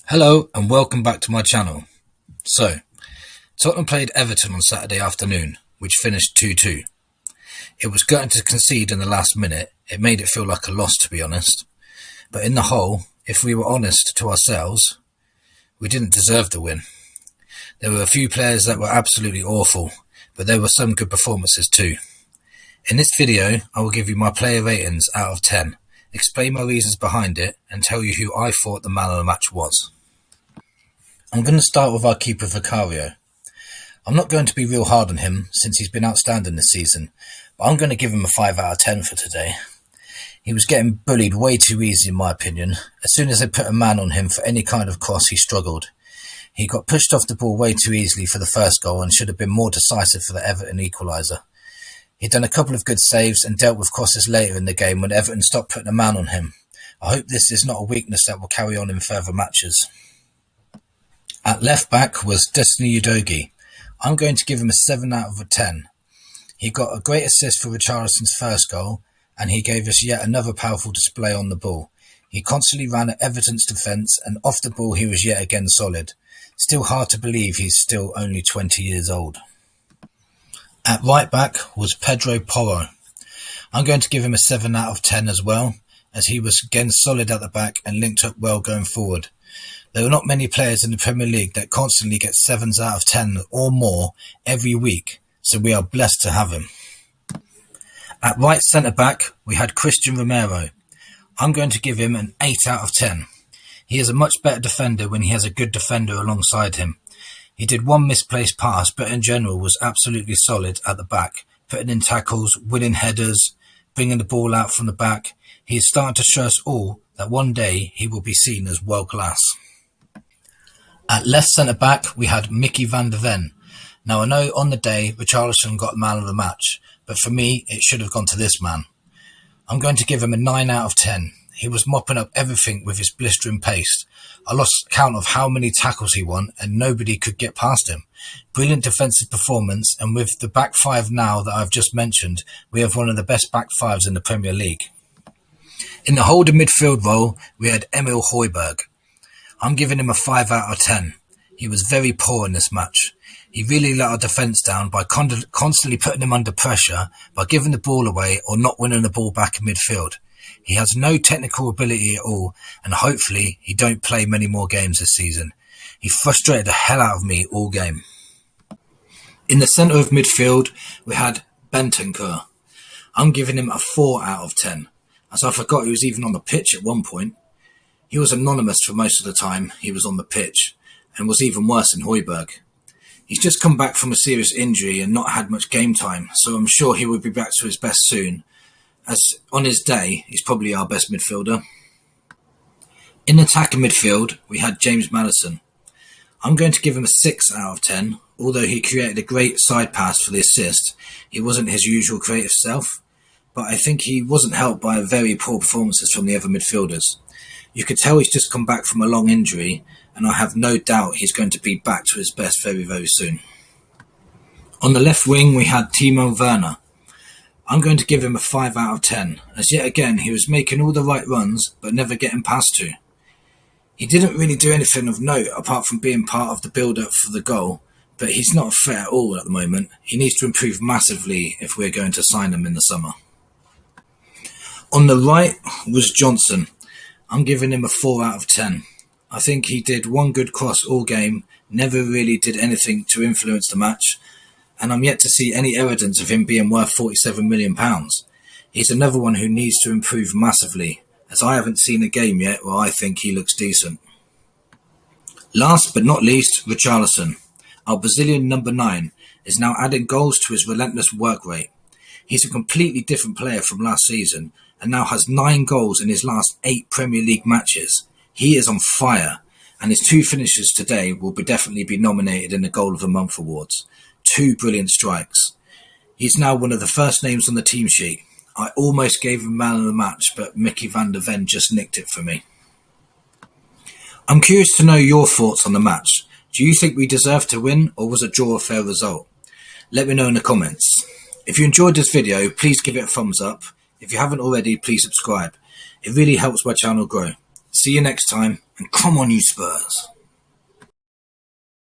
Hello and welcome back to my channel. So, Tottenham played Everton on Saturday afternoon, which finished 2-2. It was gutting to concede in the last minute. It made it feel like a loss, to be honest. But in the whole, if we were honest to ourselves, we didn't deserve the win. There were a few players that were absolutely awful, but there were some good performances too. In this video, I will give you my player ratings out of 10, explain my reasons behind it, and tell you who I thought the man of the match was. I'm going to start with our keeper Vicario. I'm not going to be real hard on him since he's been outstanding this season, but I'm going to give him a 5 out of 10 for today. He was getting bullied way too easy in my opinion. As soon as they put a man on him for any kind of cross, he struggled. He got pushed off the ball way too easily for the first goal and should have been more decisive for the Everton equaliser. He'd done a couple of good saves and dealt with crosses later in the game when Everton stopped putting a man on him. I hope this is not a weakness that will carry on in further matches. At left back was Destiny Udogie. I'm going to give him a 7 out of 10. He got a great assist for Richarlison's first goal, and he gave us yet another powerful display on the ball. He constantly ran at Everton's defence, and off the ball he was yet again solid. Still hard to believe he's still only 20 years old. At right back was Pedro Porro. I'm going to give him a 7 out of 10 as well, as he was again solid at the back and linked up well going forward. There are not many players in the Premier League that constantly get 7s out of 10 or more every week, so we are blessed to have him. At right centre-back, we had Christian Romero. I'm going to give him an 8 out of 10. He is a much better defender when he has a good defender alongside him. He did one misplaced pass, but in general was absolutely solid at the back, putting in tackles, winning headers, bringing the ball out from the back. He is starting to show us all that one day he will be seen as world class. At left centre-back, we had Mickey van der Ven. Now, I know on the day, Richarlison got man of the match, but for me, it should have gone to this man. I'm going to give him a 9 out of 10. He was mopping up everything with his blistering pace. I lost count of how many tackles he won, and nobody could get past him. Brilliant defensive performance, and with the back five now that I've just mentioned, we have one of the best back fives in the Premier League. In the holding midfield role, we had Emil Højbjerg. I'm giving him a 5 out of 10. He was very poor in this match. He really let our defence down by constantly putting him under pressure, by giving the ball away or not winning the ball back in midfield. He has no technical ability at all, and hopefully he don't play many more games this season. He frustrated the hell out of me all game. In the centre of midfield, we had Bentancur. I'm giving him a 4 out of 10, as I forgot he was even on the pitch at one point. He was anonymous for most of the time he was on the pitch, and was even worse than Højbjerg. He's just come back from a serious injury and not had much game time, so I'm sure he will be back to his best soon, as on his day he's probably our best midfielder. In attacking midfield, we had James Maddison. I'm going to give him a 6 out of 10, although he created a great side pass for the assist. He wasn't his usual creative self, but I think he wasn't helped by very poor performances from the other midfielders. You could tell he's just come back from a long injury, and I have no doubt he's going to be back to his best very, very soon. On the left wing, we had Timo Werner. I'm going to give him a 5 out of 10, as yet again he was making all the right runs, but never getting past to. He didn't really do anything of note apart from being part of the build-up for the goal, but he's not fit at all at the moment. He needs to improve massively if we're going to sign him in the summer. On the right was Johnson. I'm giving him a 4 out of 10. I think he did one good cross all game, never really did anything to influence the match, and I'm yet to see any evidence of him being worth £47 million. He's another one who needs to improve massively, as I haven't seen a game yet where I think he looks decent. Last but not least, Richarlison. Our Brazilian number 9 is now adding goals to his relentless work rate. He's a completely different player from last season, and now has 9 goals in his last 8 Premier League matches. He is on fire, and his 2 finishes today will definitely be nominated in the Goal of the Month awards. 2 brilliant strikes. He's now one of the first names on the team sheet. I almost gave him man of the match, but Mickey van der Ven just nicked it for me. I'm curious to know your thoughts on the match. Do you think we deserved to win, or was a draw a fair result? Let me know in the comments. If you enjoyed this video, please give it a thumbs up. If you haven't already, please subscribe. It really helps my channel grow. See you next time. And come on, you Spurs.